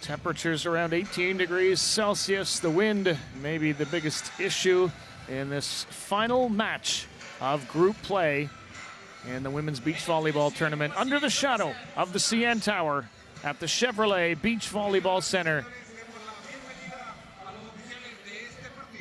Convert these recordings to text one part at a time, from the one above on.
Temperatures around 18 degrees Celsius. The wind may be the biggest issue in this final match of group play in the women's beach volleyball tournament under the shadow of the CN Tower at the Chevrolet Beach Volleyball Center.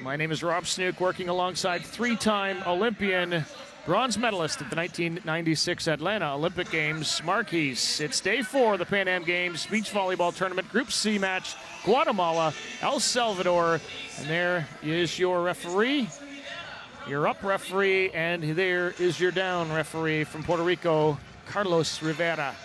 My name is Rob Snook, working alongside three-time Olympian, bronze medalist at the 1996 Atlanta Olympic Games, Marquise. It's day 4 of the Pan Am Games Beach Volleyball Tournament, Group C match, Guatemala, El Salvador. And there is your referee, your up referee, and there is your down referee from Puerto Rico, Carlos Rivera.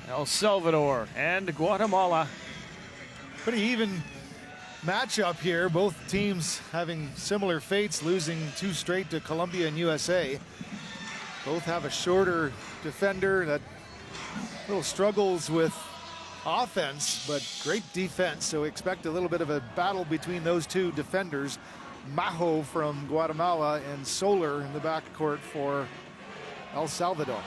El Salvador and Guatemala. Pretty even matchup here. Both teams having similar fates, losing 2 straight to Colombia and USA. Both have a shorter defender that little struggles with offense, but great defense. So expect a little bit of a battle between those two defenders. Majo from Guatemala and Soler in the backcourt for El Salvador.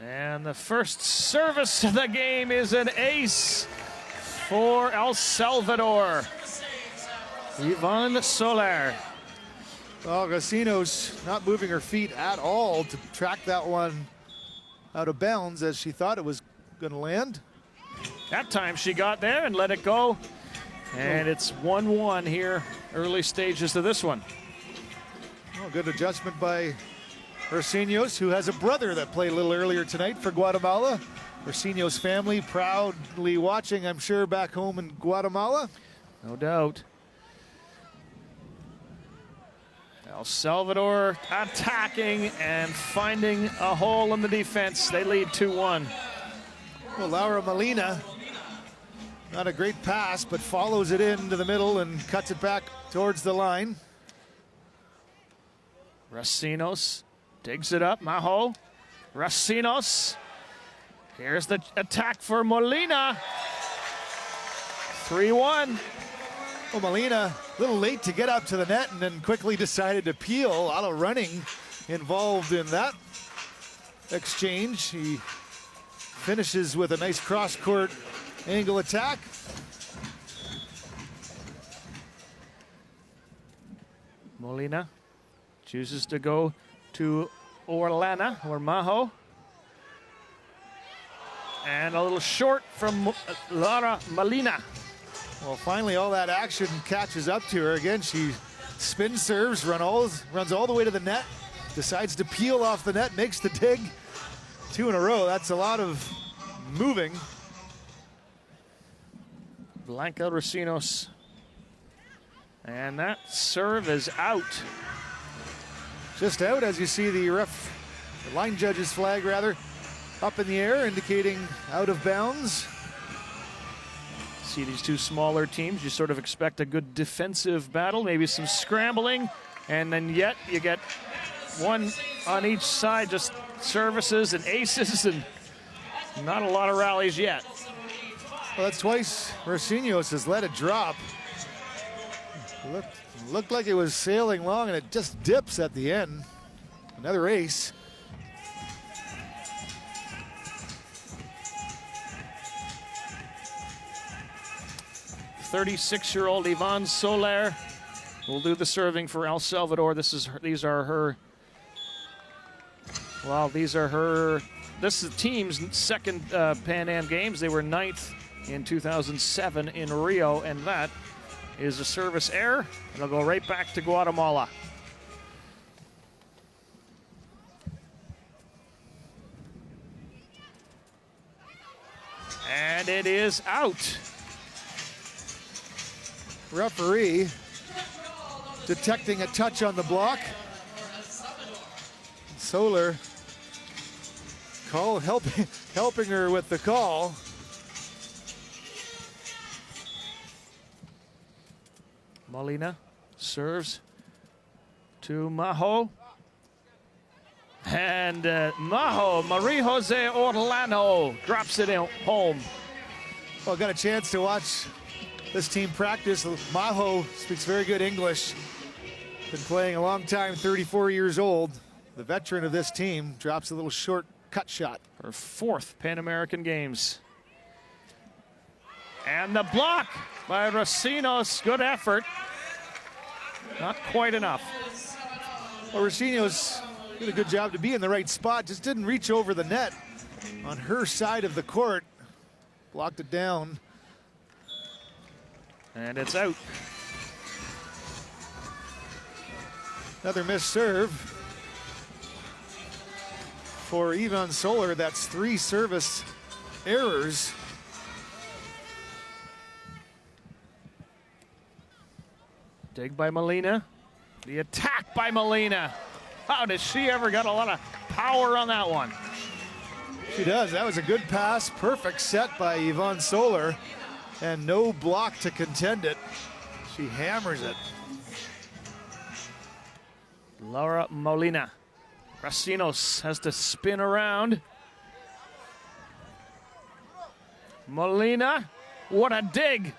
And the first service of the game is an ace for El Salvador. Yvonne Soler. Well, Racino's not moving her feet at all to track that one out of bounds as she thought it was going to land. That time she got there and let it go. And it's 1-1 here, early stages of this one. Well, good adjustment by Racino's, who has a brother that played a little earlier tonight for Guatemala. Racino's family proudly watching, I'm sure, back home in Guatemala. No doubt. El Salvador attacking and finding a hole in the defense. They lead 2-1. Well, Laura Molina, not a great pass, but follows it into the middle and cuts it back towards the line. Racino's digs it up, Majo. Racino's. Here's the attack for Molina. 3-1. Well, Molina, a little late to get up to the net and then quickly decided to peel. A lot of running involved in that exchange. He finishes with a nice cross-court angle attack. Molina chooses to go to Orlana, or Majo. And a little short from Laura Molina. Well, finally all that action catches up to her. Again, she spin serves, runs all the way to the net, decides to peel off the net, makes the dig. 2 in a row, that's a lot of moving. Blanca Racino's. And that serve is out. Just out, as you see the line judge's flag rather, up in the air, indicating out of bounds. See these two smaller teams, you sort of expect a good defensive battle, maybe some scrambling, and then yet you get one on each side, just services and aces, and not a lot of rallies yet. Well, that's twice Racino's has let it drop. Looked like it was sailing long, and it just dips at the end. Another ace. "36-year-old Yvonne Soler will do the serving for El Salvador. This is these are her this is the team's second Pan Am Games. They were 9th in 2007 in Rio, and that is a service error. It'll go right back to Guatemala. And it is out. Referee detecting a touch on the block. Soler helping her with the call. Molina serves to Majo. And Majo, Marie Jose Orlano, drops it in home. Well, got a chance to watch this team practice. Majo speaks very good English. Been playing a long time, 34 years old. The veteran of this team drops a little short cut shot. Her 4th Pan American Games. And the block by Racino's, good effort. Not quite enough. Well, Racino's did a good job to be in the right spot, just didn't reach over the net on her side of the court. Blocked it down. And it's out. Another missed serve for Yvonne Soler. That's 3 service errors. Dig by Molina. The attack by Molina. How does she ever got a lot of power on that one? She does. That was a good pass. Perfect set by Yvonne Soler. And no block to contend it. She hammers it. Laura Molina. Racinos has to spin around. Molina, what a dig.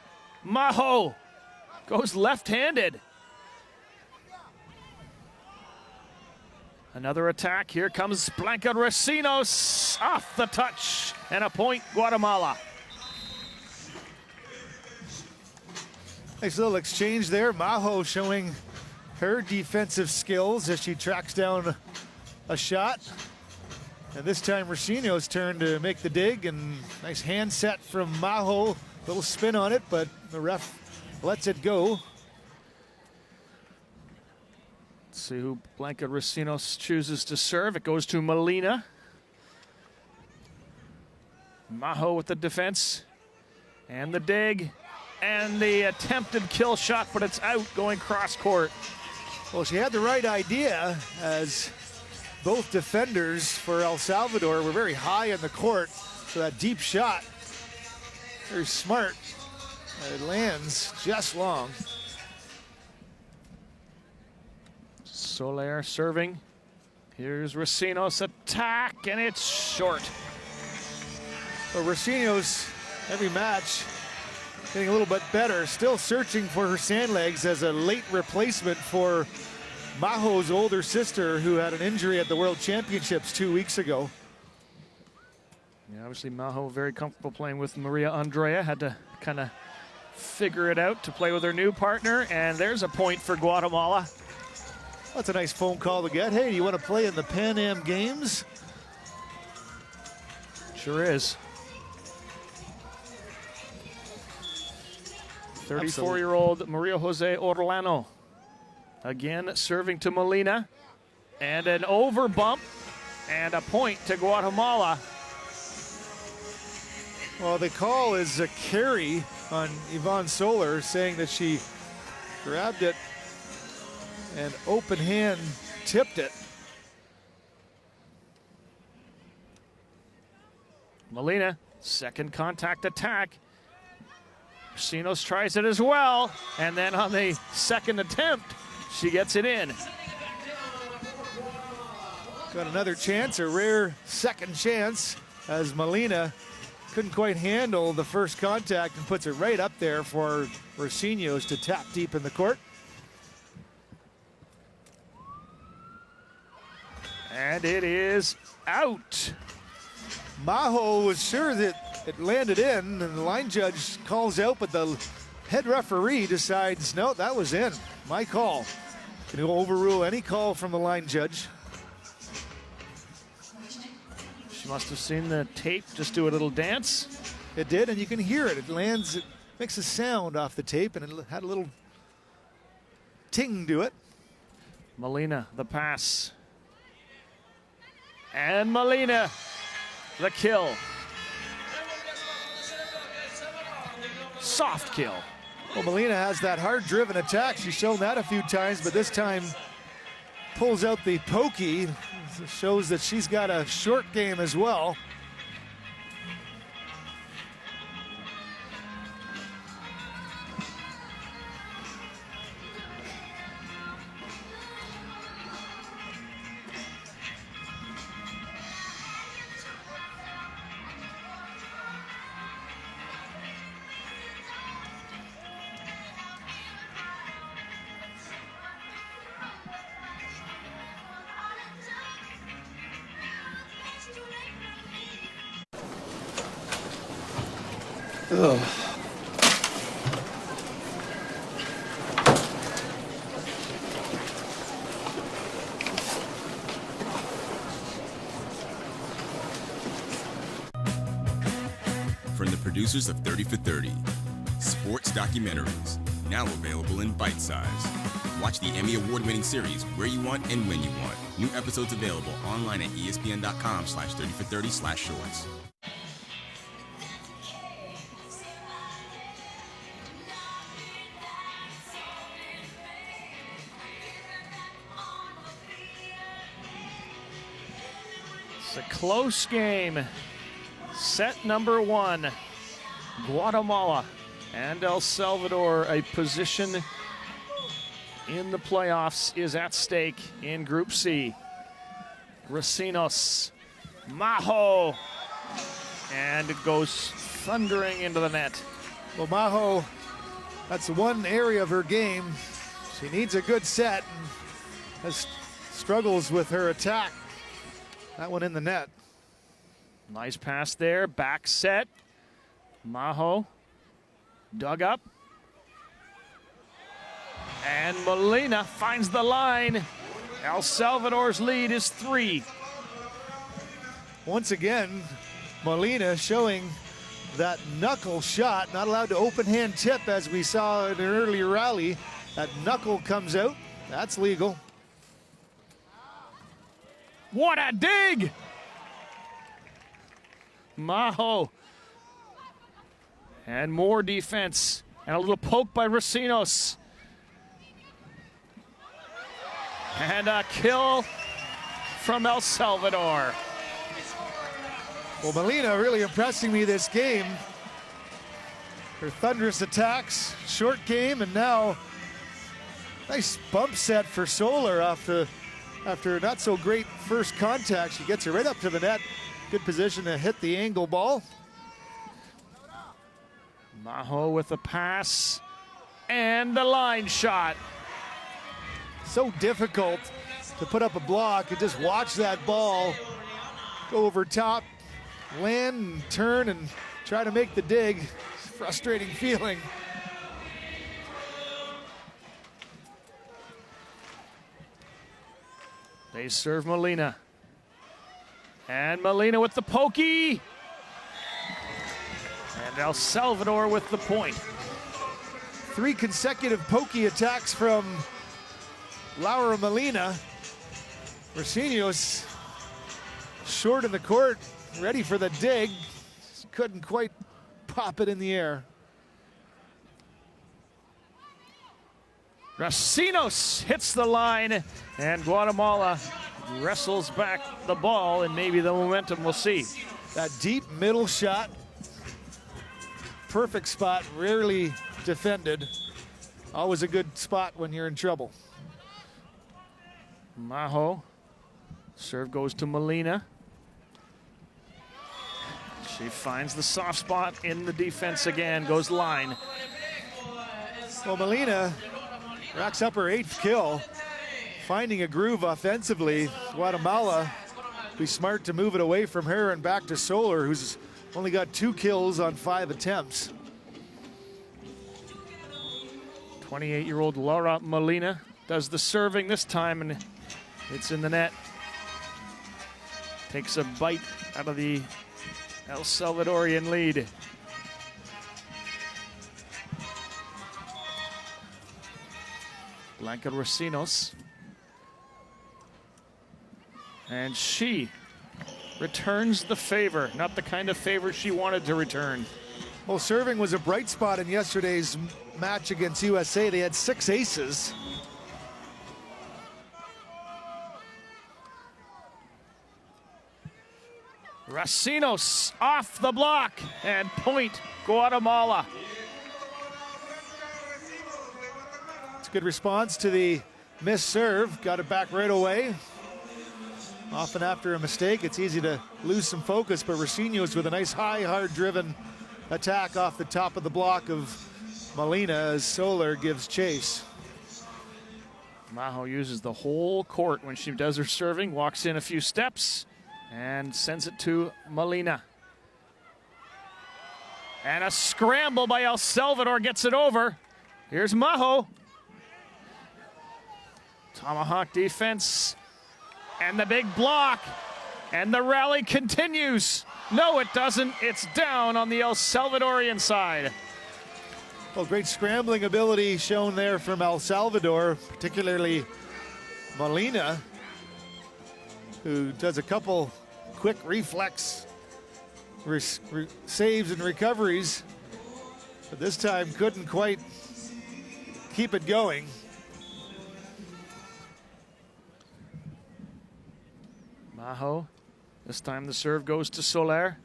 Majo goes left-handed. Another attack. Here comes Blanca Racinos off the touch. And a point, Guatemala. Nice little exchange there. Majo showing her defensive skills as she tracks down a shot. And this time Racino's turn to make the dig, and nice hand set from Majo. Little spin on it, but the ref lets it go. Let's see who Blanca Racinos chooses to serve. It goes to Molina. Majo with the defense and the dig and the attempted kill shot, but it's out going cross court. Well, she had the right idea, as both defenders for El Salvador were very high in the court. So that deep shot, very smart. It lands just long. Soler serving. Here's Racinos' attack, and it's short. Well, Racinos, every match, getting a little bit better. Still searching for her sand legs as a late replacement for Majo's older sister, who had an injury at the World Championships 2 weeks ago. Yeah, obviously Majo very comfortable playing with Maria Andrea. Had to kind of figure it out to play with her new partner, and there's a point for Guatemala. That's a nice phone call to get. Hey, do you want to play in the Pan Am Games? Sure is. 34-year-old Maria Jose Orlano. Again, serving to Molina. And an over bump. And a point to Guatemala. Well, the call is a carry on Yvonne Soler, saying that she grabbed it and open hand tipped it. Molina, second contact attack. Racinos tries it as well, and then on the second attempt, she gets it in. Got another chance, a rare second chance, as Molina couldn't quite handle the first contact and puts it right up there for Racinos to tap deep in the court. And it is out. Maho was sure that it landed in, and the line judge calls out, but the head referee decides, no, that was in. My call. Can overrule any call from the line judge. She must have seen the tape just do a little dance. It did, and you can hear it. It lands, it makes a sound off the tape, and it had a little ting to it. Molina, the pass. And Molina, the kill. Soft kill. Well, Molina has that hard-driven attack. She's shown that a few times, but this time pulls out the pokey. Shows that she's got a short game as well. Ugh. From the producers of 30 for 30, sports documentaries, now available in bite size. Watch the Emmy Award-winning series where you want and when you want. New episodes available online at espn.com/30for30/shorts. It's a close game. Set number one. Guatemala and El Salvador. A position in the playoffs is at stake in Group C. Recinos, Maho, and it goes thundering into the net. Well, Maho, that's one area of her game. She needs a good set and has struggles with her attack. That one in the net. Nice pass there, back set. Maho dug up. And Molina finds the line. El Salvador's lead is 3. Once again, Molina showing that knuckle shot, not allowed to open hand tip as we saw in an earlier rally. That knuckle comes out, that's legal. What a dig! Maho. And more defense. And a little poke by Recinos. And a kill from El Salvador. Well, Molina really impressing me this game. Her thunderous attacks, short game, and now nice bump set for Solar after not so great first contact. She gets her right up to the net. Good position to hit the angle ball. Maho with the pass and the line shot. So difficult to put up a block and just watch that ball go over top, land and turn and try to make the dig. Frustrating feeling. They serve Molina. And Molina with the pokey. And El Salvador with the point. 3 consecutive pokey attacks from Laura Molina. Recinos short in the court, ready for the dig. Couldn't quite pop it in the air. Recinos hits the line, and Guatemala wrestles back the ball, and maybe the momentum, we'll see. That deep middle shot. Perfect spot, rarely defended. Always a good spot when you're in trouble. Maho. Serve goes to Molina. She finds the soft spot in the defense again, goes line. Well, Molina racks up her 8th kill. finding a groove offensively. Guatemala be smart to move it away from her and back to Solar, who's only got 2 kills on 5 attempts. 28-year-old Laura Molina does the serving this time, and it's in the net. Takes a bite out of the El Salvadorian lead. Blanca Rosinos. And she returns the favor, not the kind of favor she wanted to return. Well, serving was a bright spot in yesterday's match against USA. They had 6 aces. Rosinos off the block, and point Guatemala. It's a good response to the missed serve. Got it back right away. Often after a mistake, it's easy to lose some focus, but Rosinos with a nice high, hard-driven attack off the top of the block of Molina as Solar gives chase. Majo uses the whole court when she does her serving, walks in a few steps, and sends it to Molina. And a scramble by El Salvador gets it over. Here's Majo. Tomahawk defense. And the big block. And the rally continues. No, it doesn't. It's down on the El Salvadorian side. Well, great scrambling ability shown there from El Salvador, particularly Molina, who does a couple quick reflex saves and recoveries, but this time couldn't quite keep it going. Majo, this time the serve goes to Soler.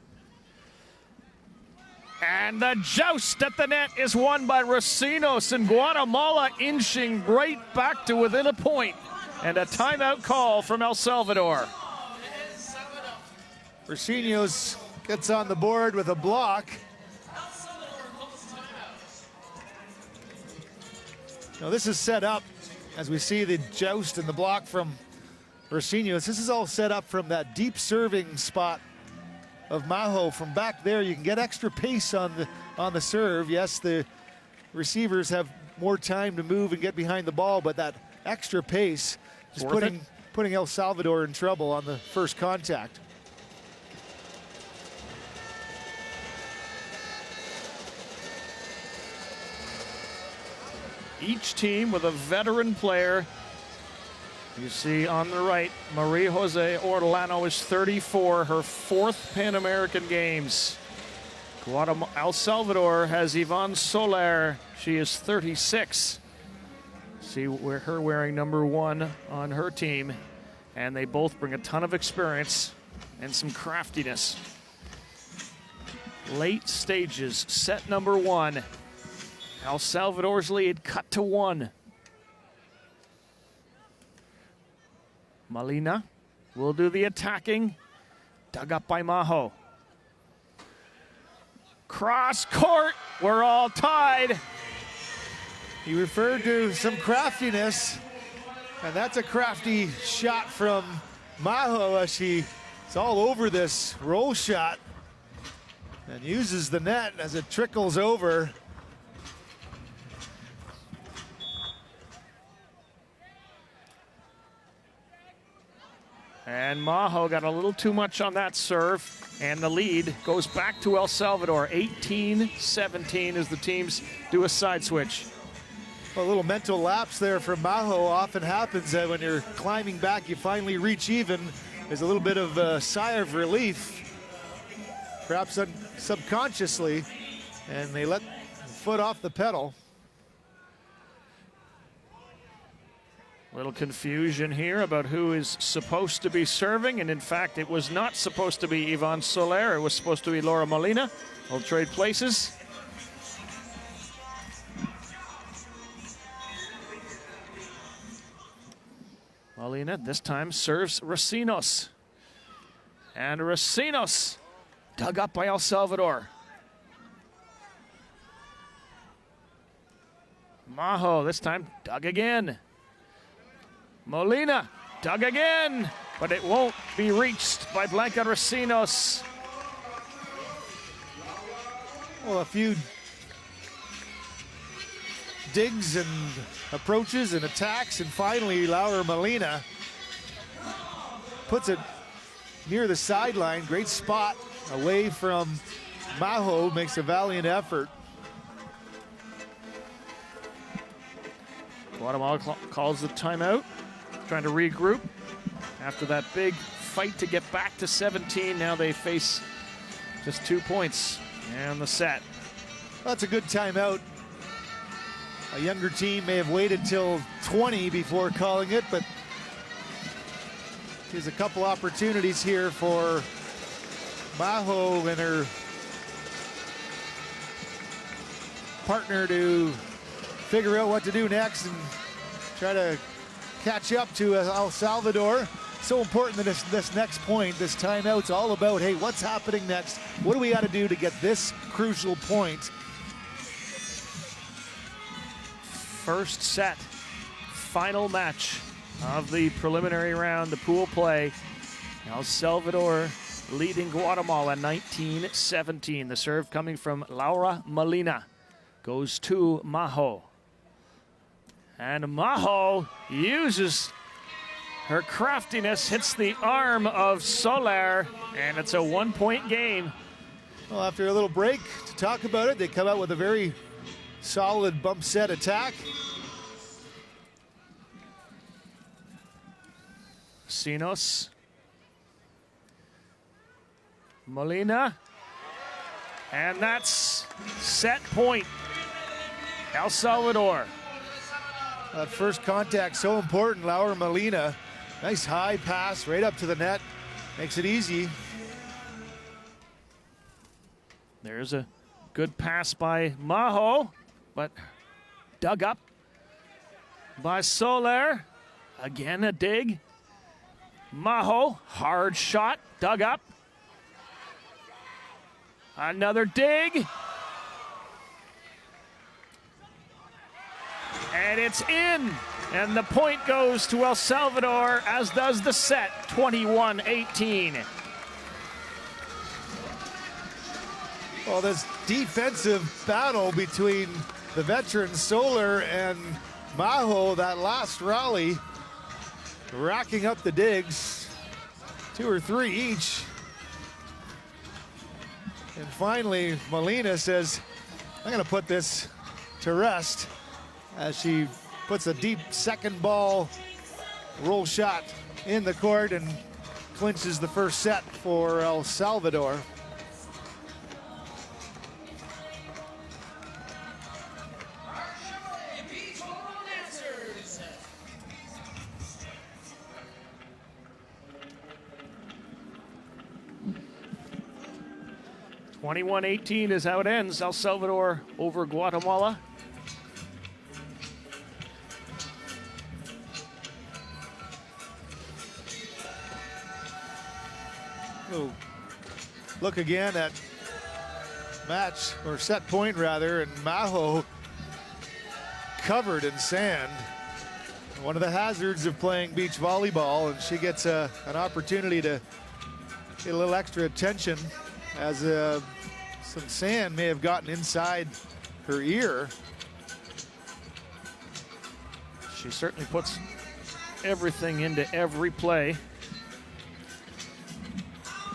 And the joust at the net is won by Rosinos, and Guatemala inching right back to within a point. And a timeout call from El Salvador. Rosinos gets on the board with a block. Now this is set up, as we see the joust and the block from Rosinos. This is all set up from that deep serving spot of Majo. From back there, you can get extra pace on the serve. Yes, the receivers have more time to move and get behind the ball, but that extra pace is putting El Salvador in trouble on the first contact. Each team with a veteran player. You see on the right, Maria Jose Orlano is 34, her 4th Pan American Games. El Salvador has Yvonne Soler. She is 36. See her wearing number 1 on her team. And they both bring a ton of experience and some craftiness. Late stages, set number 1. El Salvador's lead cut to 1. Molina will do the attacking. Dug up by Majo. Cross court. We're all tied. He referred to some craftiness, and that's a crafty shot from Majo as she's all over this roll shot and uses the net as it trickles over. And Majo got a little too much on that serve, and the lead goes back to El Salvador. 18-17 as the teams do a side switch. A little mental lapse there from Majo often happens that when you're climbing back, you finally reach even. There's a little bit of a sigh of relief, perhaps subconsciously, and they let the foot off the pedal. Little confusion here about who is supposed to be serving, and in fact, it was not supposed to be Yvonne Soler. It was supposed to be Laura Molina. They'll trade places. Molina this time serves Rosinos. And Rosinos dug up by El Salvador. Majo this time dug again. Molina dug again, but it won't be reached by Blanca Recinos. Well, a few digs and approaches and attacks, and finally Laura Molina puts it near the sideline. Great spot away from Maho, makes a valiant effort. Guatemala calls the timeout, trying to regroup after that big fight to get back to 17. Now they face just 2 points and the set. That's a good timeout. A younger team may have waited till 20 before calling it, but there's a couple opportunities here for Maho and her partner to figure out what to do next and try to catch up to El Salvador. So important that this next point, this timeout's all about, hey, what's happening next? What do we got to do to get this crucial point? First set, final match of the preliminary round, the pool play. El Salvador leading Guatemala 19-17. The serve coming from Laura Molina goes to Maho. And Maho uses her craftiness, hits the arm of Soler, and it's a 1-point game. Well, after a little break to talk about it, they come out with a very solid bump set attack. Sinos. Molina. And that's set point. El Salvador. That first contact so important. Laura Molina, nice high pass right up to the net, makes it easy. There's a good pass by Maho, but dug up by Soler. Again a dig. Maho, hard shot, dug up. Another dig. And it's in. And the point goes to El Salvador, as does the set, 21-18. Well, this defensive battle between the veteran Soler and Maho, that last rally, racking up the digs, 2 or 3 each. And finally, Molina says, I'm gonna put this to rest, as she puts a deep second ball roll shot in the court and clinches the first set for El Salvador. (21-18) is how it ends. El Salvador over Guatemala. We'll look again at match, or set point rather, and Maho covered in sand. One of the hazards of playing beach volleyball, and she gets an opportunity to get a little extra attention, as some sand may have gotten inside her ear. She certainly puts everything into every play.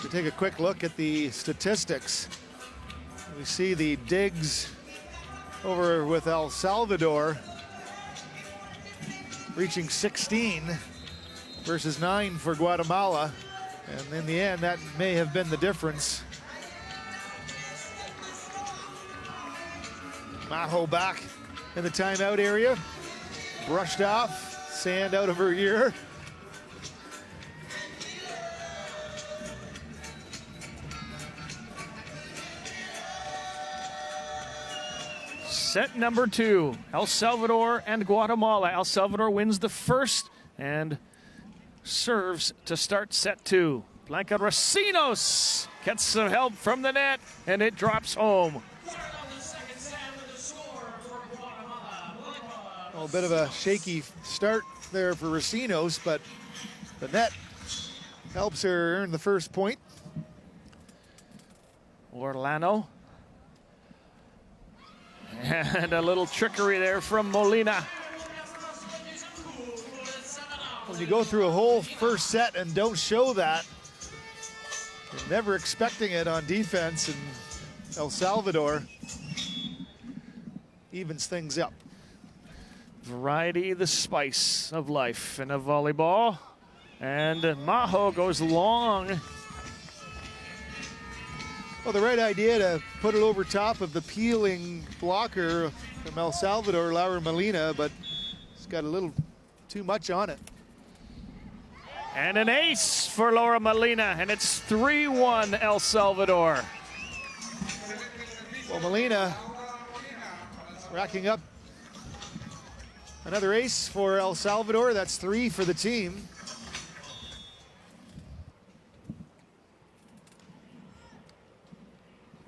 To take a quick look at the statistics, we see the digs over with El Salvador reaching 16 versus 9 for Guatemala, and in the end that may have been the difference. Maho back in the timeout area, brushed off, sand out of her ear. Set number 2, El Salvador and Guatemala. El Salvador wins the first and serves to start set 2. Blanca Recinos gets some help from the net, and it drops home. Well, a bit of a shaky start there for Racino's, but the net helps her earn the first point. Orlano. And a little trickery there from Molina. When you go through a whole first set and don't show that, you're never expecting it on defense, and El Salvador evens things up. Variety, the spice of life in a volleyball. And Majo goes long. Well, the right idea to put it over top of the peeling blocker from El Salvador, Laura Molina, but it's got a little too much on it. And an ace for Laura Molina, and it's 3-1 El Salvador. Well, Molina racking up another ace for El Salvador. That's 3 for the team.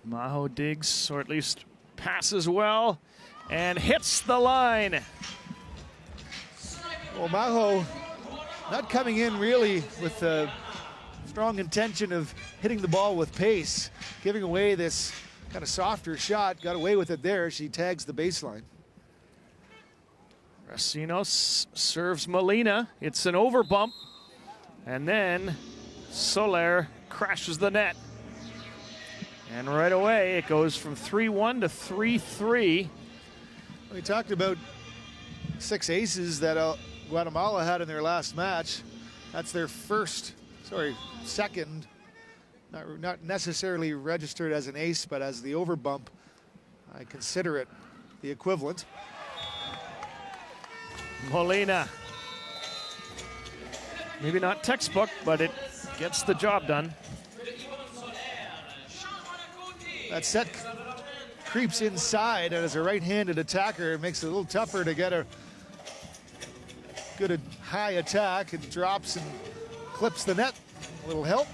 Majo digs, or at least passes well, and hits the line. Well, Majo not coming in really with a strong intention of hitting the ball with pace, giving away this kind of softer shot, got away with it there. She tags the baseline. Racino's serves Molina. It's an overbump, and then Soler crashes the net. And right away, it goes from 3-1 to 3-3. We talked about 6 aces that Guatemala had in their last match. That's their second, not necessarily registered as an ace, but as the overbump. I consider it the equivalent. Molina. Maybe not textbook, but it gets the job done. That set creeps inside, and as a right-handed attacker, it makes it a little tougher to get a good high attack. It drops and clips the net. A little help.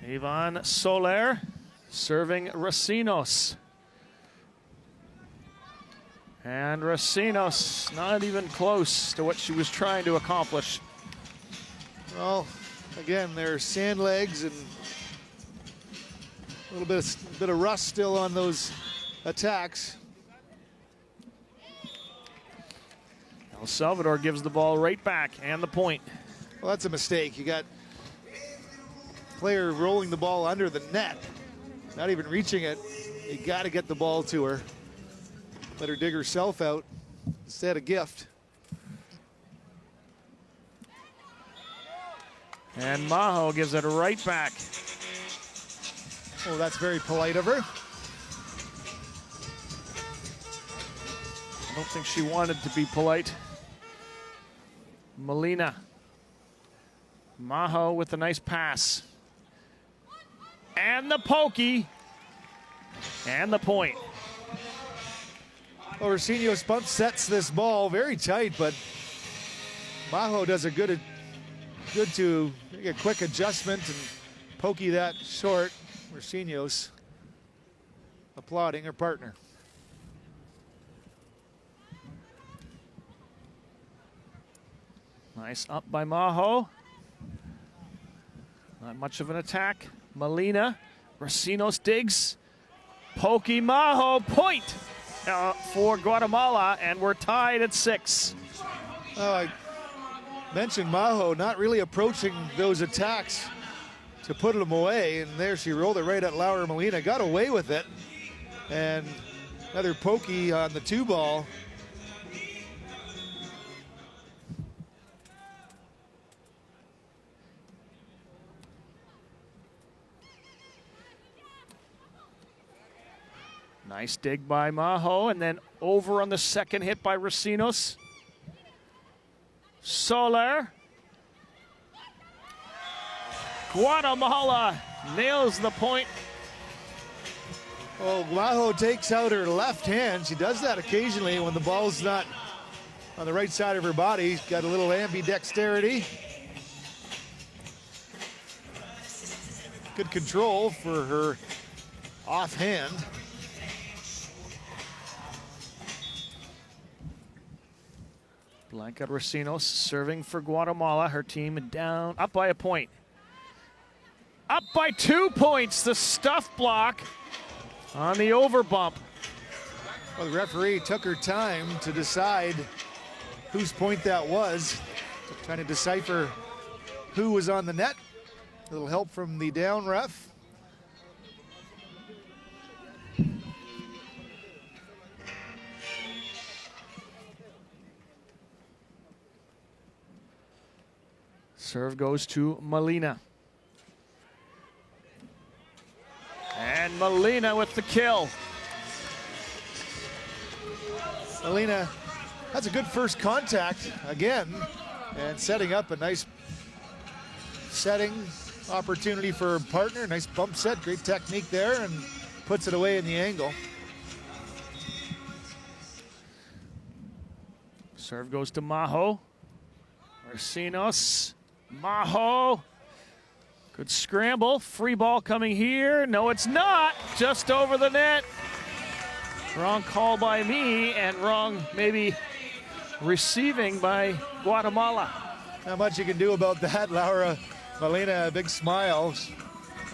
Ivan Soler serving Racino's. And Racino's not even close to what she was trying to accomplish. Well, again, there's sand legs and a little bit of rust still on those attacks. El Salvador gives the ball right back and the point. Well, that's a mistake. You got player rolling the ball under the net, not even reaching it. You got to get the ball to her. Let her dig herself out instead of gift. And Majo gives it right back. Oh, that's very polite of her. I don't think she wanted to be polite. Molina. Majo with a nice pass. And the pokey. And the point. Well, Racino's pump sets this ball very tight, but Majo does a good to make a quick adjustment and pokey that short. Racino's applauding her partner. Nice up by Majo. Not much of an attack. Molina. Racino's digs. Pokey Majo. Point for Guatemala, and we're tied at 6. Oh, I mentioned Majo not really approaching those attacks to put them away, and there she rolled it right at Laura Molina, got away with it, and another pokey on the 2-ball. Nice dig by Majo, and then over on the second hit by Racino's. Soler. Guatemala nails the point. Well, Majo takes out her left hand. She does that occasionally when the ball's not on the right side of her body. She's got a little ambidexterity. Good control for her offhand. Blanca Recinos serving for Guatemala. Her team down, up by a point. Up by 2 points. The stuff block on the over bump. Well, the referee took her time to decide whose point that was. Trying to decipher who was on the net. A little help from the down ref. Serve goes to Molina. And Molina with the kill. Molina has a good first contact again, and setting up a nice setting opportunity for her partner. Nice bump set, great technique there, and puts it away in the angle. Serve goes to Majo. Recinos. Majo. Good scramble. Free ball coming here. No, it's not. Just over the net. Wrong call by me, and wrong maybe receiving by Guatemala. Not much you can do about that, Laura. Molina, a big smile.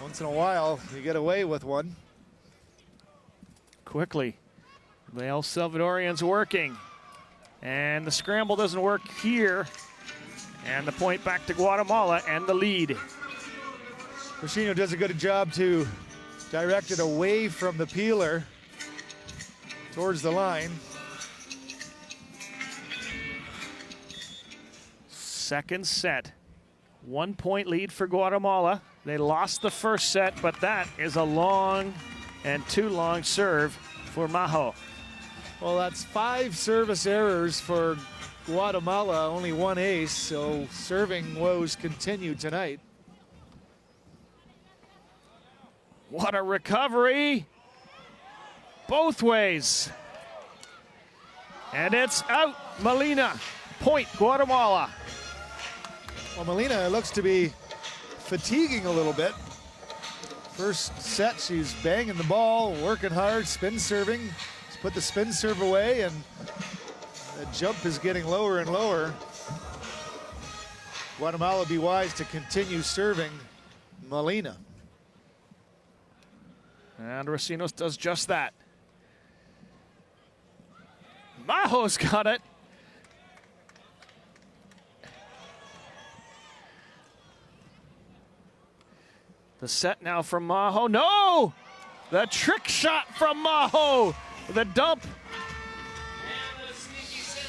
Once in a while, you get away with one. Quickly, the El Salvadorians working. And the scramble doesn't work here. And the point back to Guatemala and the lead. Rocino does a good job to direct it away from the peeler towards the line. Second set. 1 point lead for Guatemala. They lost the first set, but that is a long and too long serve for Majo. Well, that's 5 service errors for Guatemala, only 1 ace, so serving woes continue tonight. What a recovery. Both ways. And it's out. Molina, point Guatemala. Well, Molina looks to be fatiguing a little bit. First set, she's banging the ball, working hard, spin serving. She's put the spin serve away, and the jump is getting lower and lower. Guatemala be wise to continue serving Molina. And Recinos does just that. Majo's got it. The set now from Majo. No! The trick shot from Majo. The dump.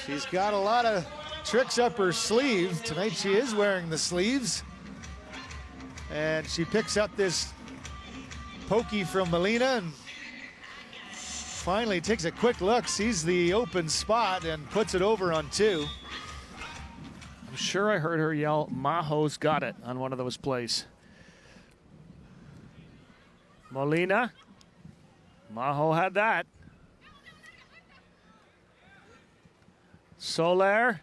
She's got a lot of tricks up her sleeve. Tonight she is wearing the sleeves. And she picks up this pokey from Molina and finally takes a quick look, sees the open spot, and puts it over on 2. I'm sure I heard her yell, Majo's got it, on one of those plays. Molina. Majo had that. Soler.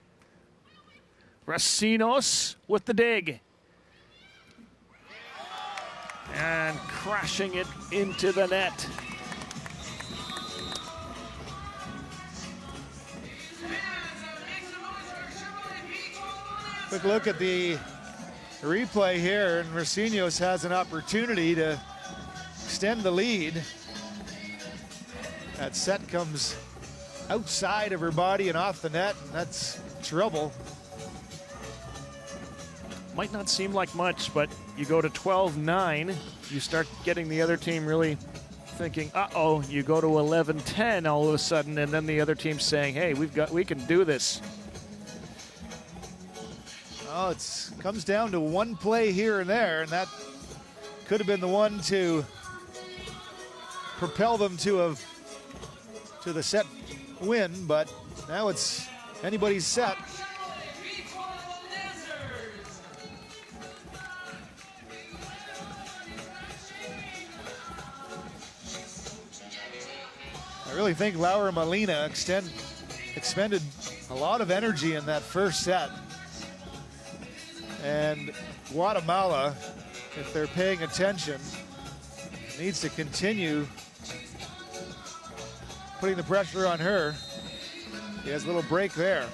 Recinos with the dig. And crashing it into the net. Quick look at the replay here, and Recinos has an opportunity to extend the lead. That set comes outside of her body and off the net, and that's trouble. Might not seem like much, but you go to 12-9, you start getting the other team really thinking, uh-oh, you go to 11-10 all of a sudden, and then the other team's saying, hey, we can do this. Oh, it comes down to one play here and there, and that could have been the one to propel them to the set win, but now it's anybody's set. I really think Laura Molina expended a lot of energy in that first set. And Guatemala, if they're paying attention, needs to continue putting the pressure on her. He has a little break there.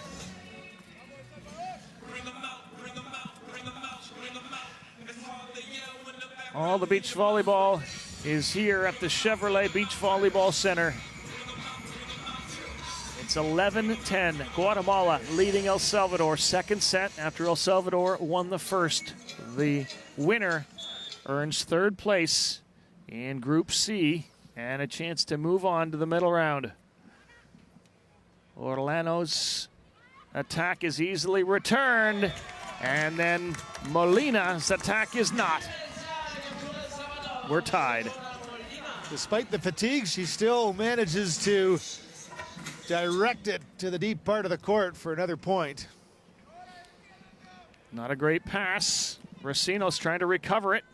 All the beach volleyball is here at the Chevrolet Beach Volleyball Center. It's 11-10. Guatemala leading El Salvador. Second set after El Salvador won the first. The winner earns third place in Group C and a chance to move on to the middle round. Orlano's attack is easily returned, and then Molina's attack is not. We're tied. Despite the fatigue, she still manages to direct it to the deep part of the court for another point. Not a great pass. Racino's trying to recover it.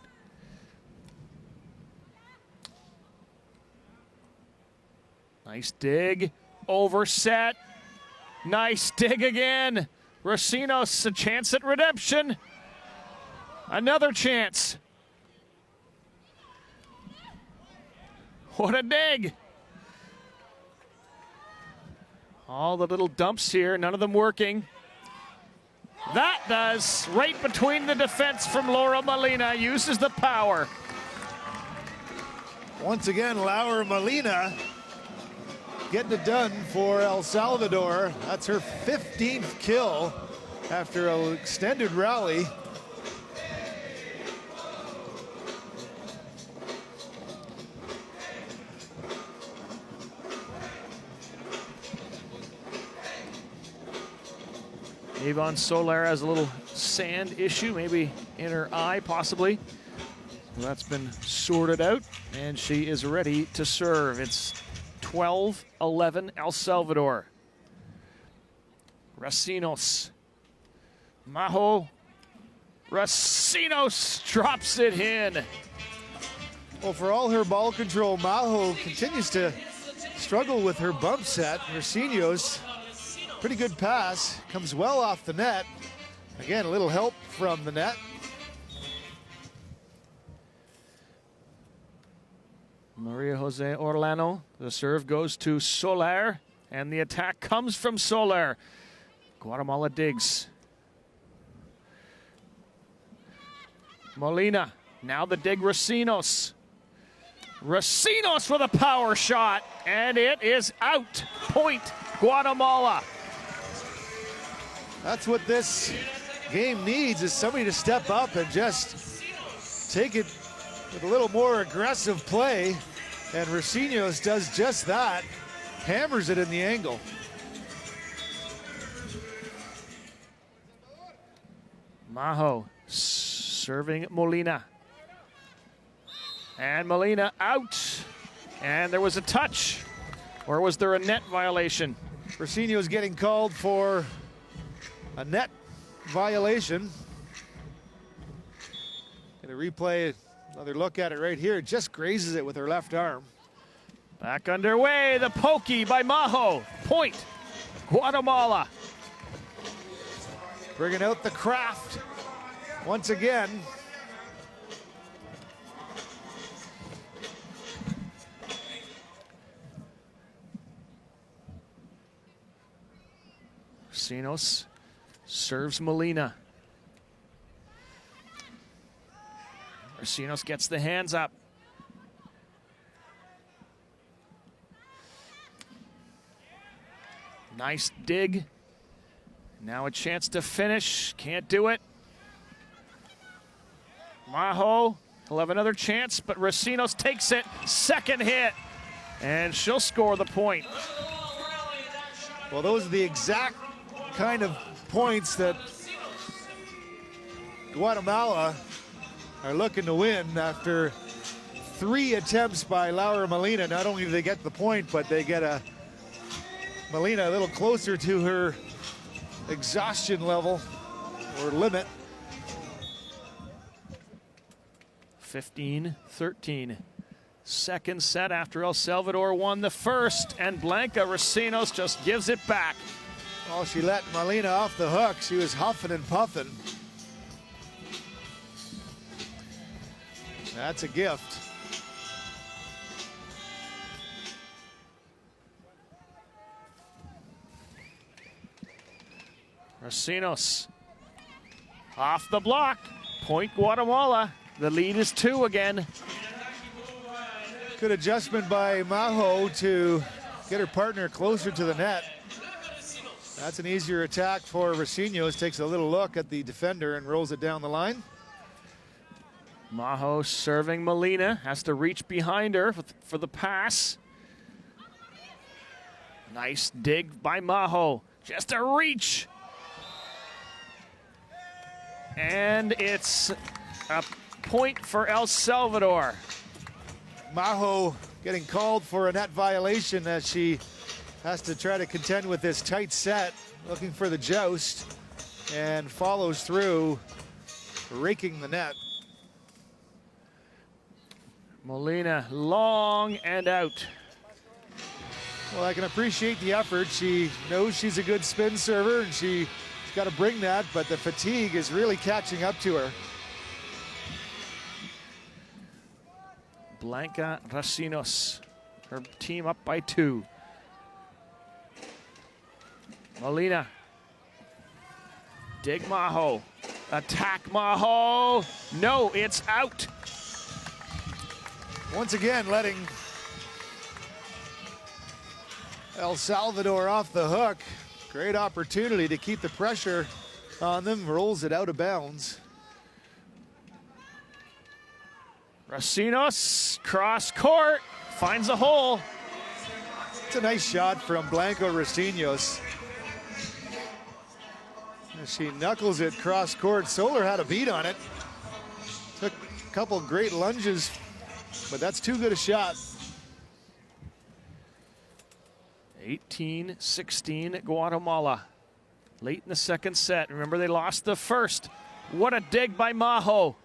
Nice dig. Overset. Nice dig again. Racino's a chance at redemption. Another chance. What a dig. All the little dumps here, none of them working. That does, right between the defense from Laura Molina, uses the power. Once again, Laura Molina getting it done for El Salvador. That's her 15th kill after an extended rally. Yvonne Soler has a little sand issue, maybe in her eye, possibly. Well, that's been sorted out, and she is ready to serve. It's 12-11 El Salvador. Racino's. Majo. Racino's drops it in. Well, for all her ball control, Majo continues to struggle with her bump set. Racino's pretty good pass, comes well off the net. Again, a little help from the net. Maria Jose Orlano, the serve goes to Soler, and the attack comes from Soler. Guatemala digs. Molina, now the dig Racino's. Racino's with a power shot, and it is out. Point, Guatemala. That's what this game needs, is somebody to step up and just take it with a little more aggressive play. And Racino's does just that, hammers it in the angle. Majo serving Molina. And Molina out. And there was a touch. Or was there a net violation? Racino's getting called for a net violation. Gonna replay another look at it right here. Just grazes it with her left arm. Back underway, the pokey by Majo. Point, Guatemala. Bringing out the craft once again. Racino's serves Molina. Racino's gets the hands up. Nice dig. Now a chance to finish. Can't do it. Majo, he'll have another chance, but Racino's takes it. Second hit. And she'll score the point. Well, those are the exact kind of points that Guatemala are looking to win after 3 attempts by Laura Molina. Not only do they get the point, but they get Molina a little closer to her exhaustion level or limit. 15-13. Second set after El Salvador won the first, and Blanca Racino's just gives it back. Well, she let Molina off the hook. She was huffing and puffing. That's a gift. Racino's off the block. Point Guatemala. The lead is 2 again. Good adjustment by Maho to get her partner closer to the net. That's an easier attack for Racino's. Takes a little look at the defender and rolls it down the line. Maho serving Molina. Has to reach behind her for the pass. Nice dig by Maho. Just a reach. And it's a point for El Salvador. Maho getting called for a net violation as she has to try to contend with this tight set, looking for the joust, and follows through, raking the net. Molina long and out. Well, I can appreciate the effort. She knows she's a good spin server, and she's got to bring that, but the fatigue is really catching up to her. Blanca Racino's, her team up by 2. Molina. Dig Maho. Attack Maho. No, it's out. Once again, letting El Salvador off the hook. Great opportunity to keep the pressure on them. Rolls it out of bounds. Racino's cross court, finds a hole. It's a nice shot from Blanco Racino's. As she knuckles it cross court. Solar had a beat on it. Took a couple great lunges, but that's too good a shot. 18-16 Guatemala. Late in the second set. Remember, they lost the first. What a dig by Maho.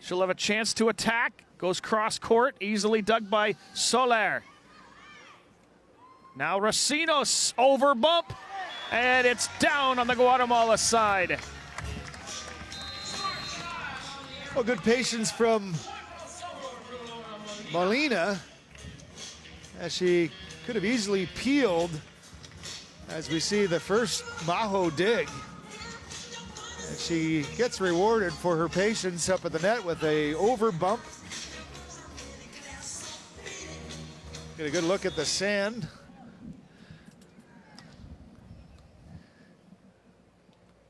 She'll have a chance to attack. Goes cross court, easily dug by Soler. Now Racino's over bump, and it's down on the Guatemala side. Well, good patience from Molina, as she could have easily peeled, as we see the first Maho dig. And she gets rewarded for her patience up at the net with a over bump. Get a good look at the sand.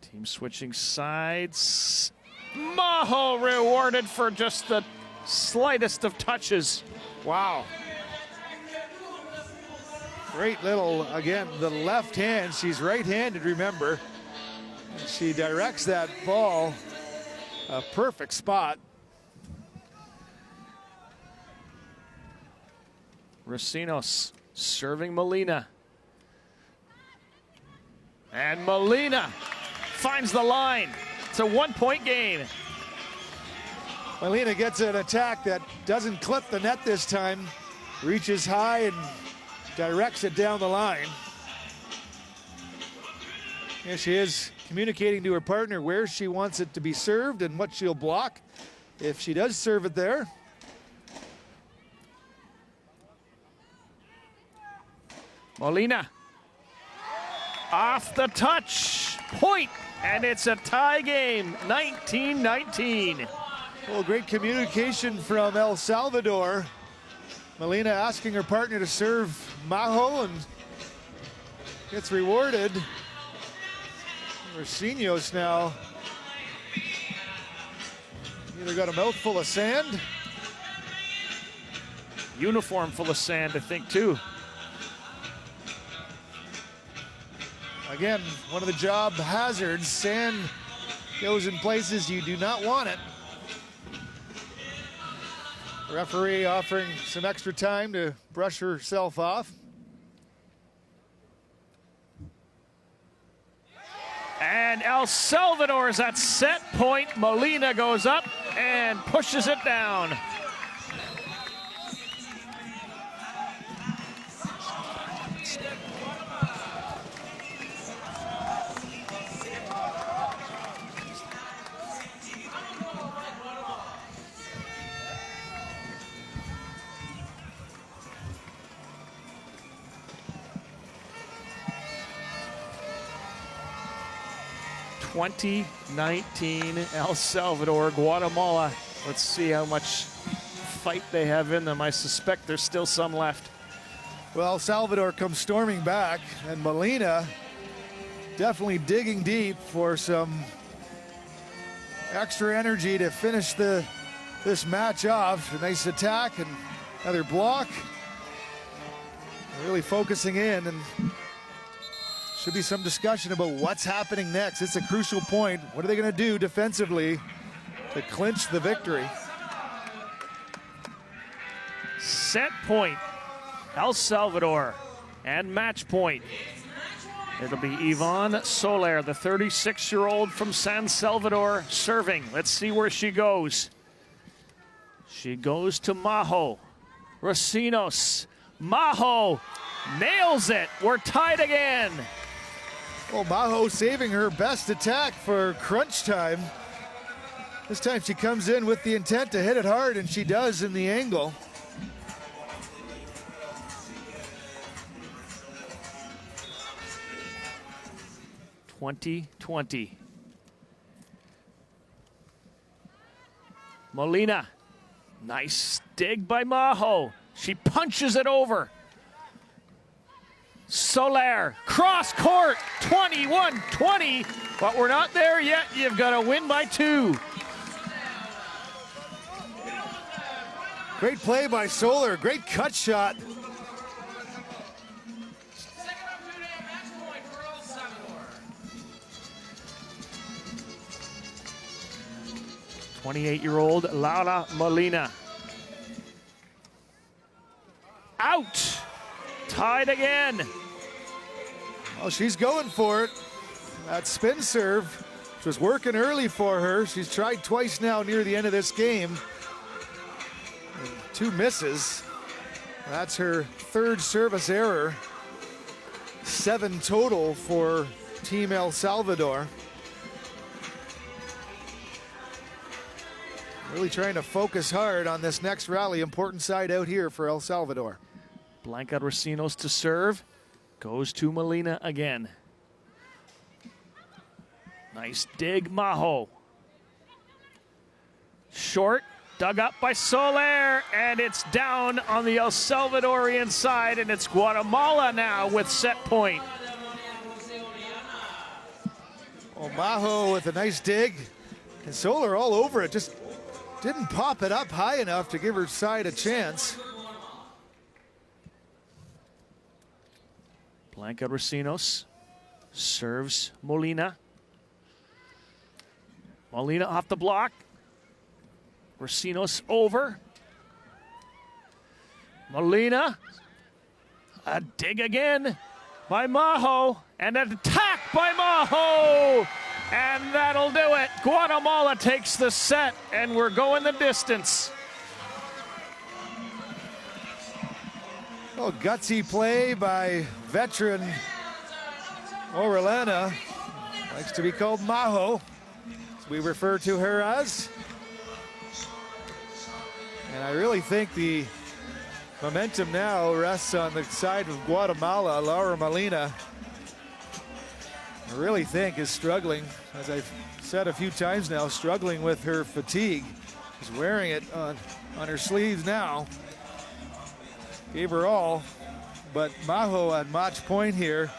Team switching sides. Maho rewarded for just the slightest of touches. Wow. Great little, again, the left hand. She's right-handed, remember. She directs that ball a perfect spot. Racino's serving Molina. And Molina finds the line. It's a 1-point game. Molina gets an attack that doesn't clip the net this time. Reaches high and directs it down the line. Here she is, communicating to her partner where she wants it to be served and what she'll block if she does serve it there. Molina off the touch, point, and it's a tie game, 19-19. Well, great communication from El Salvador. Molina asking her partner to serve Maho and gets rewarded. Racino's now either got a mouthful of sand. Uniform full of sand, I think, too. Again, one of the job hazards. Sand goes in places you do not want it. Referee offering some extra time to brush herself off. And El Salvador's at set point. Molina goes up and pushes it down. '19 El Salvador, Guatemala Let's see how much fight they have in them. I suspect there's still some left. Well, Salvador comes storming back, and Molina definitely digging deep for some extra energy to finish this match off. A nice attack and another block. Really focusing in, and should be some discussion about what's happening next. It's a crucial point. What are they going to do defensively to clinch the victory? Set point, El Salvador, and match point. It'll be Yvonne Soler, the 36-year-old from San Salvador, serving. Let's see where she goes. She goes to Majo. Rocinos. Majo nails it. We're tied again. Well, Majo saving her best attack for crunch time. This time she comes in with the intent to hit it hard, and she does in the angle. .2020. Molina. Nice dig by Majo. She punches it over. Soler, cross court, 21-20, but we're not there yet. You've got to win by 2. Great play by Soler, great cut shot. .28-year-old Laura Molina. Out. Tied again. Oh, she's going for it. That spin serve, which was working early for her. She's tried twice now near the end of this game. And 2 misses. That's her 3rd service error. 7 total for Team El Salvador. Really trying to focus hard on this next rally. Important side out here for El Salvador. Blanca Rocinos to serve. Goes to Molina again. Nice dig, Majo. Short, dug up by Soler, and it's down on the El Salvadorian side, and it's Guatemala now with set point. Oh, Majo with a nice dig. And Soler all over it, just didn't pop it up high enough to give her side a chance. Blanca Rocinos serves Molina. Molina off the block. Rocinos over. Molina. A dig again by Majo. And an attack by Majo. And that'll do it. Guatemala takes the set, and we're going the distance. Oh, gutsy play by veteran Orellana. Likes to be called Majo, as we refer to her as. And I really think the momentum now rests on the side of Guatemala. Laura Molina, I really think, is struggling, as I've said a few times now, struggling with her fatigue. She's wearing it on her sleeves now. Gave her all, but Majo at match point here.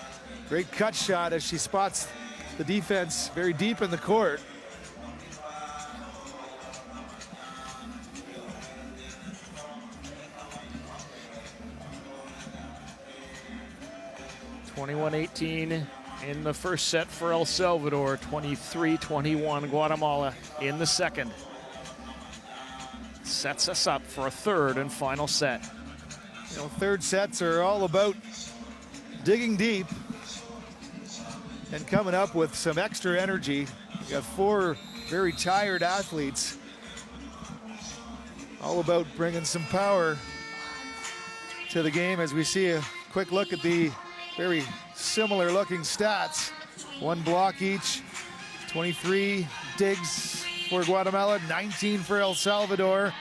Great cut shot as she spots the defense very deep in the court. (21-18) in the first set for El Salvador. 23-21 Guatemala in the second. Sets us up for a third and final set. You know, third sets are all about digging deep and coming up with some extra energy. You got 4 very tired athletes. All about bringing some power to the game, as we see a quick look at the very similar looking stats. 1 block each, 23 digs for Guatemala, 19 for El Salvador.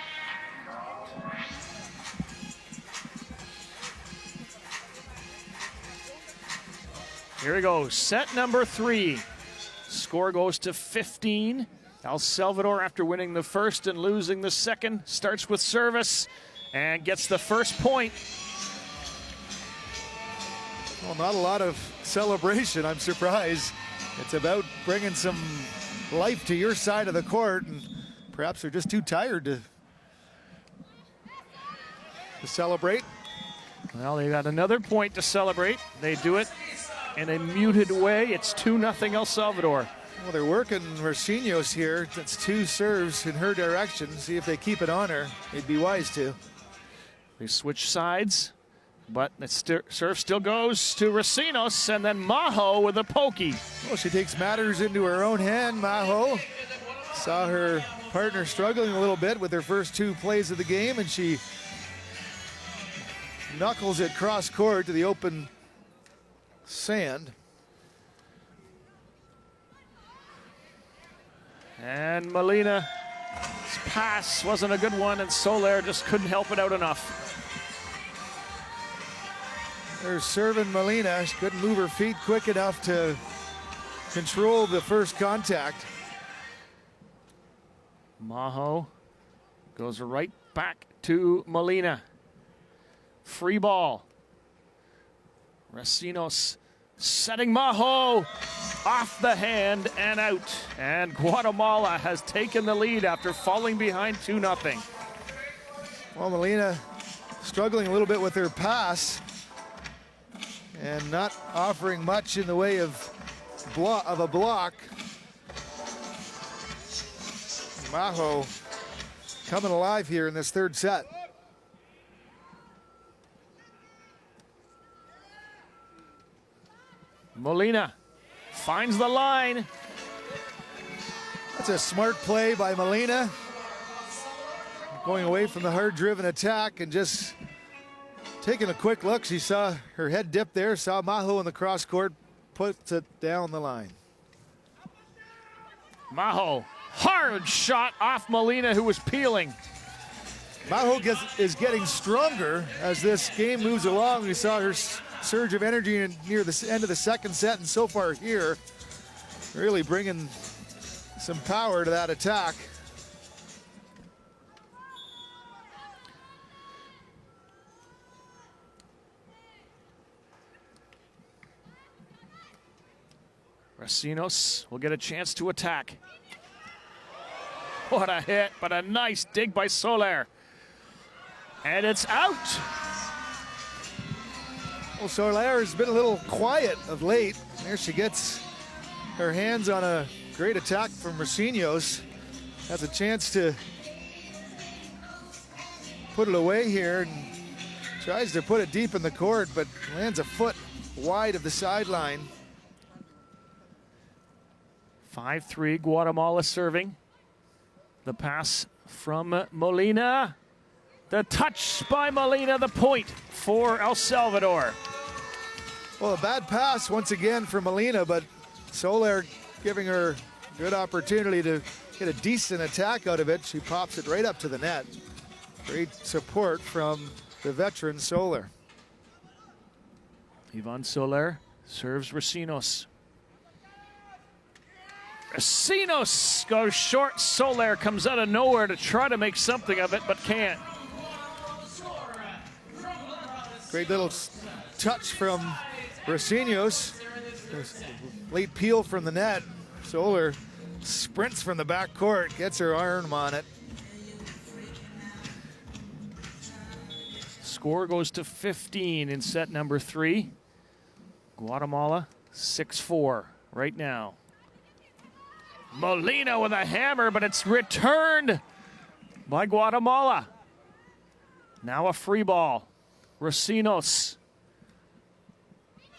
Here we go, set number 3. Score goes to 15 El Salvador, after winning the first and losing the second, starts with service and gets the first point. Well, not a lot of celebration, I'm surprised. It's about bringing some life to your side of the court, and perhaps they're just too tired to celebrate. Well, they got another point to celebrate. They do it in a muted way. It's 2-0 El Salvador. Well, they're working Recinos here. That's 2 serves in her direction. See if they keep it on her. They'd be wise to. They switch sides, but the serve still goes to Recinos, and then Majo with a pokey. Well, she takes matters into her own hand, Majo. Saw her partner struggling a little bit with her first 2 plays of the game, and she knuckles it cross court to the open sand. And Molina's pass wasn't a good one, and Soler just couldn't help it out enough. They're serving Molina. She couldn't move her feet quick enough to control the first contact. Majo goes right back to Molina. Free ball. Recinos setting Majo off the hand and out. And Guatemala has taken the lead after falling behind 2-0. Well, Molina struggling a little bit with her pass and not offering much in the way of a block. Majo coming alive here in this third set. Molina finds the line. That's a smart play by Molina. Going away from the hard-driven attack and just taking a quick look. She saw her head dip there, saw Majo in the cross court, puts it down the line. Majo, hard shot off Molina, who was peeling. Majo is getting stronger as this game moves along. We saw her surge of energy near the end of the second set, and so far here, really bringing some power to that attack. Recinos will get a chance to attack. What a hit, but a nice dig by Soler. And it's out. Well, Soler has been a little quiet of late. There she gets her hands on a great attack from Recinos. Has a chance to put it away here and tries to put it deep in the court, but lands a foot wide of the sideline. 5-3 Guatemala serving. The pass from Molina. The touch by Molina, the point for El Salvador. Well, a bad pass once again for Molina, but Soler giving her good opportunity to get a decent attack out of it. She pops it right up to the net. Great support from the veteran Soler. Ivan Soler serves Recinos. Recinos goes short. Soler comes out of nowhere to try to make something of it, but can't. Great little touch from Recinos. Late peel from the net. Soler sprints from the back court, gets her arm on it. Score goes to 15 in set number 3. Guatemala 6-4 right now. Molina with a hammer, but it's returned by Guatemala. Now a free ball. Recinos.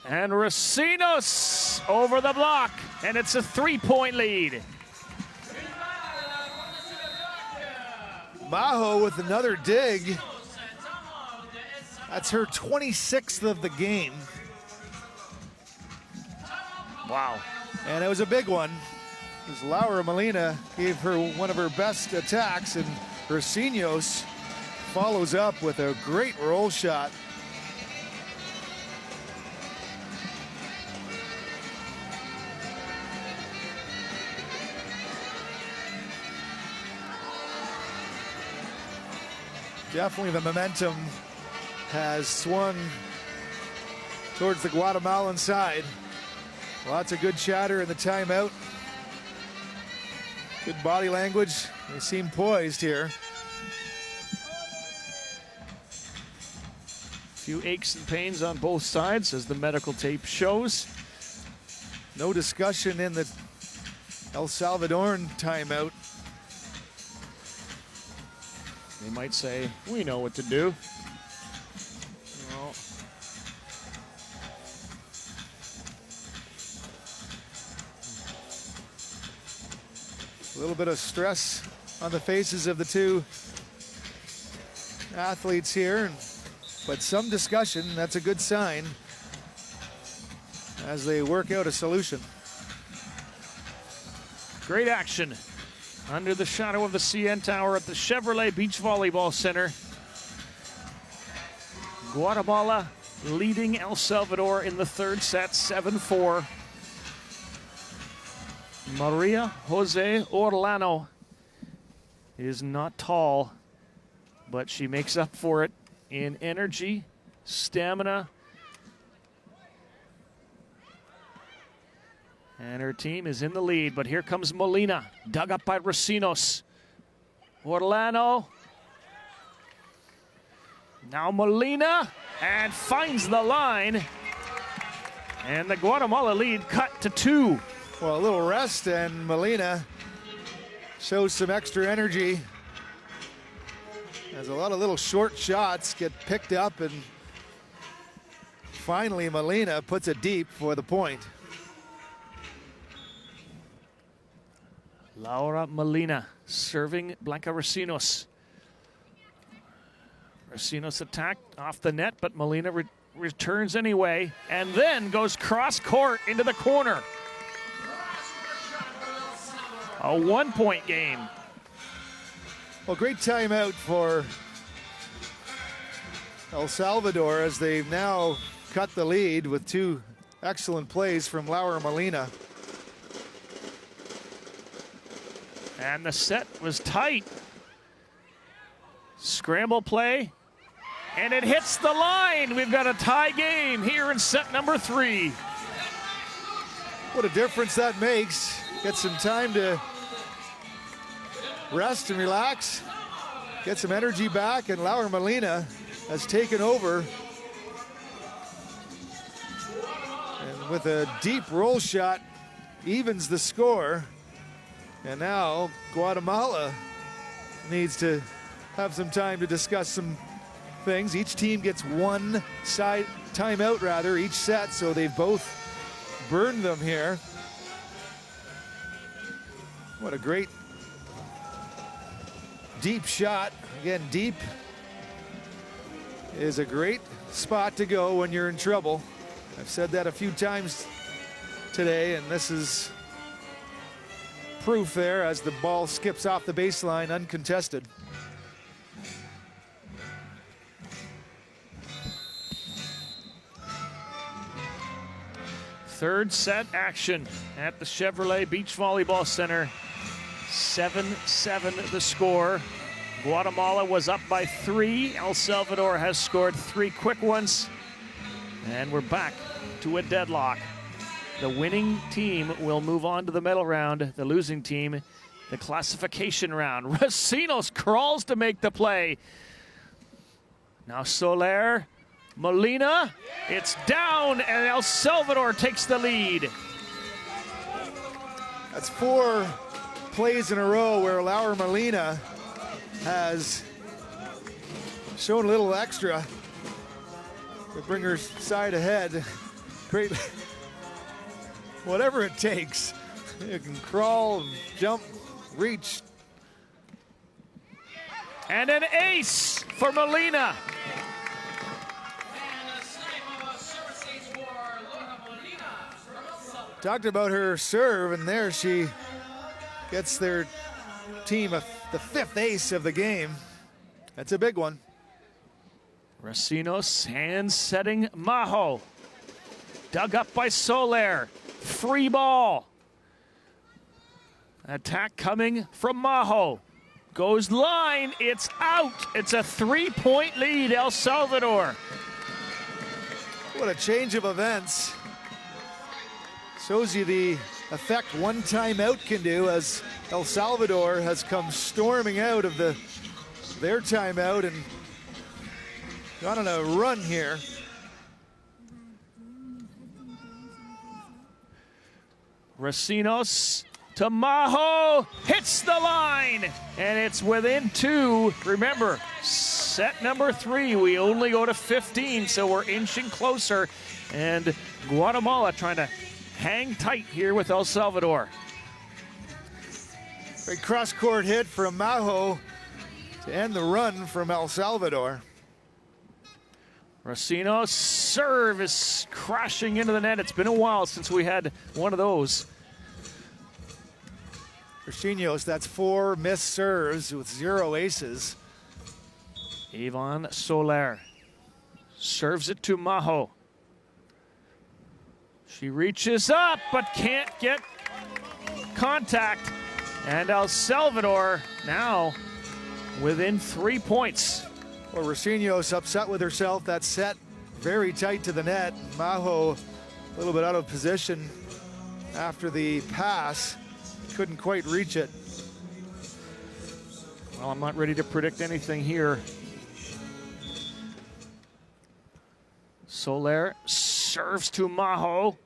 And Recinos over the block, and it's a 3-point lead. Majo with another dig. That's her 26th of the game. Wow. And it was a big one. As Laura Molina gave her one of her best attacks, and Recinos follows up with a great roll shot. Definitely the momentum has swung towards the Guatemalan side. Lots of good chatter in the timeout. Good body language. They seem poised here. Few aches and pains on both sides, as the medical tape shows. No discussion in the El Salvadoran timeout. They might say, we know what to do. Well, a little bit of stress on the faces of the two athletes here, but some discussion. That's a good sign as they work out a solution. great action under the shadow of the CN Tower at the Chevrolet Beach Volleyball Center. Guatemala leading El Salvador in the third set, 7-4. Maria Jose Orlano is not tall, but she makes up for it in energy, stamina, and her team is in the lead. But here comes Molina, dug up by Racines. Orlano. Now Molina, and finds the line. And the Guatemala lead cut to 2. Well, a little rest, and Molina shows some extra energy as a lot of little short shots get picked up, and finally Molina puts it deep for the point. Laura Molina serving Blanca Racines. Racines attacked off the net, but Molina returns anyway, and then goes cross court into the corner. A 1-point game. Well, great timeout for El Salvador as they've now cut the lead with 2 excellent plays from Laura Molina. And the set was tight. Scramble play, and it hits the line. We've got a tie game here in set number 3. What a difference that makes. Get some time to rest and relax, get some energy back, and Laura Molina has taken over. And with a deep roll shot, evens the score. And now Guatemala needs to have some time to discuss some things. Each team gets 1 side timeout rather each set, so they've both burned them here. What a great deep shot. Again, deep is a great spot to go when you're in trouble. I've said that a few times today, and this is proof there as the ball skips off the baseline uncontested. Third set action at the Chevrolet Beach Volleyball Center. 7-7 the score. Guatemala was up by 3. El Salvador has scored 3 quick ones. And we're back to a deadlock. The winning team will move on to the medal round. The losing team, the classification round. Racines crawls to make the play. Now Soler, Molina, it's down, and El Salvador takes the lead. That's 4 plays in a row where Laura Molina has shown a little extra to bring her side ahead. Great. Whatever it takes. You can crawl, jump, reach. And an ace for Molina. Talked about her serve, and there she gets their team the 5th ace of the game. That's a big one. Racines hand setting Majo. Dug up by Soler. Free ball. Attack coming from Majo. Goes line, it's out. It's a 3-point lead, El Salvador. What a change of events. Shows you the effect one timeout can do, as El Salvador has come storming out of their timeout and gone on a run here. Racinos to Maho, hits the line, and it's within 2. Remember, set number 3, we only go to 15, so we're inching closer. And Guatemala trying to hang tight here with El Salvador. Great cross-court hit from Maho to end the run from El Salvador. Racinos' serve is crashing into the net. It's been a while since we had one of those. Racinos, that's 4 missed serves with 0 aces. Yvonne Soler serves it to Maho. She reaches up but can't get contact. And El Salvador now within 3 points. Well, Racinos upset with herself. That set very tight to the net. Maho a little bit out of position after the pass. Couldn't quite reach it. Well, I'm not ready to predict anything here. Soler serves to Maho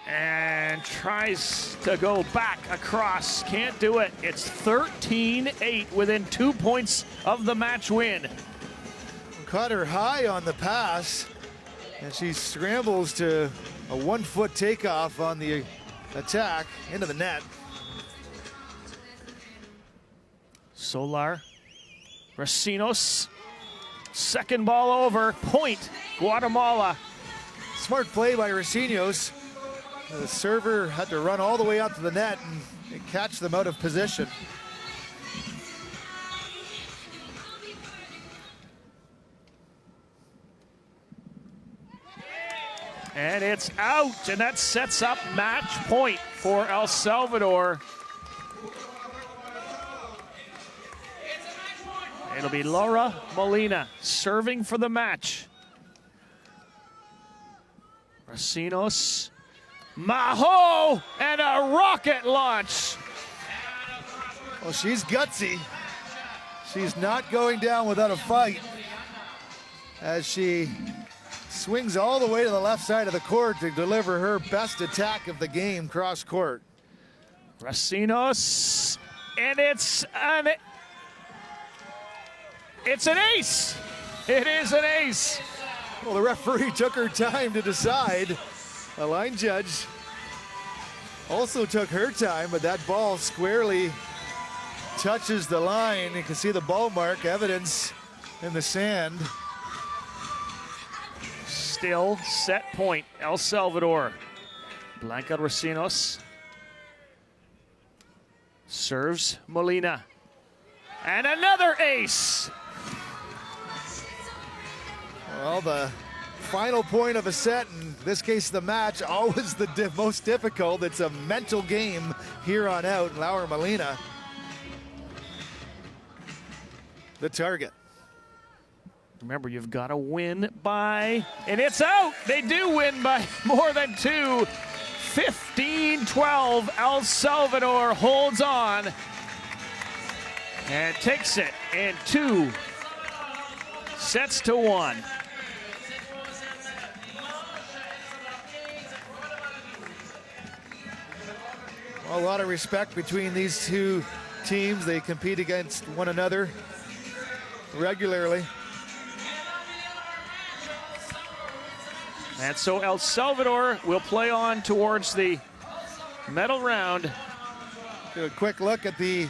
and tries to go back across. Can't do it. It's 13-8 within 2 points of the match win. Caught her high on the pass, and she scrambles to a 1-foot takeoff on the attack into the net. Solar, Racinos, second ball over, point, Guatemala. Smart play by Racinos. The server had to run all the way up to the net and catch them out of position. And it's out, and that sets up match point for El Salvador. It'll be Laura Molina serving for the match. Racinos, Maho, and a rocket launch. Well, she's gutsy. She's not going down without a fight, as she swings all the way to the left side of the court to deliver her best attack of the game cross court. Racinos, and it's an ace. It is an ace. Well, the referee took her time to decide. The line judge also took her time, but that ball squarely touches the line. You can see the ball mark, evidence in the sand. Still set point, El Salvador. Blanca Racinos serves Molina. And another ace. Well, the final point of a set, in this case the match, always the most difficult. It's a mental game here on out. Laura Molina, the target. Remember, you've got to win by, and it's out. They do win by more than 2. 15-12. El Salvador holds on and takes it in 2 sets to 1. A lot of respect between these two teams. They compete against one another regularly. And so El Salvador will play on towards the medal round. Do a quick look at the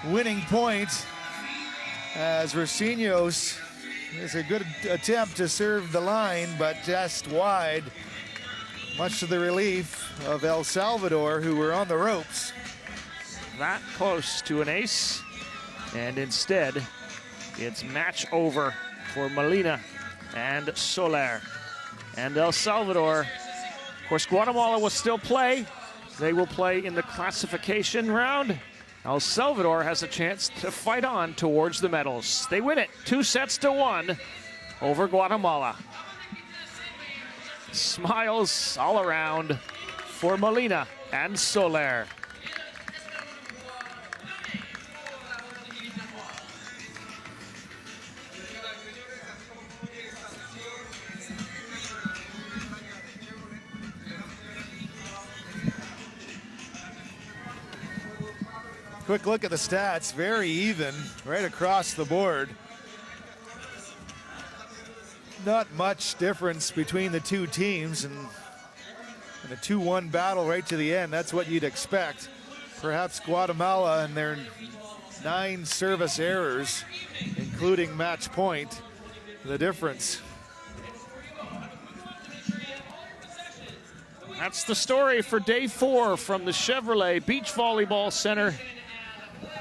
winning points, as Racinos is a good attempt to serve the line, but just wide, much to the relief of El Salvador, who were on the ropes. That close to an ace, and instead it's match over for Molina and Soler. And El Salvador, of course, Guatemala will still play. They will play in the classification round. El Salvador has a chance to fight on towards the medals. They win it 2-1 over Guatemala. Smiles all around for Molina and Soler. Quick look at the stats, very even right across the board. Not much difference between the two teams, and a 2-1 battle right to the end. That's what you'd expect. Perhaps Guatemala and their 9 service errors, including match point, the difference. That's the story for day 4 from the Chevrolet Beach Volleyball Center.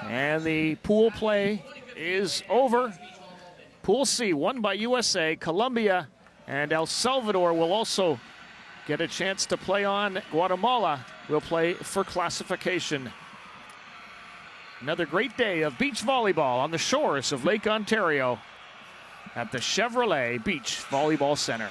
And the pool play is over. Pool C won by USA. Colombia and El Salvador will also get a chance to play on. Guatemala will play for classification. Another great day of beach volleyball on the shores of Lake Ontario at the Chevrolet Beach Volleyball Center.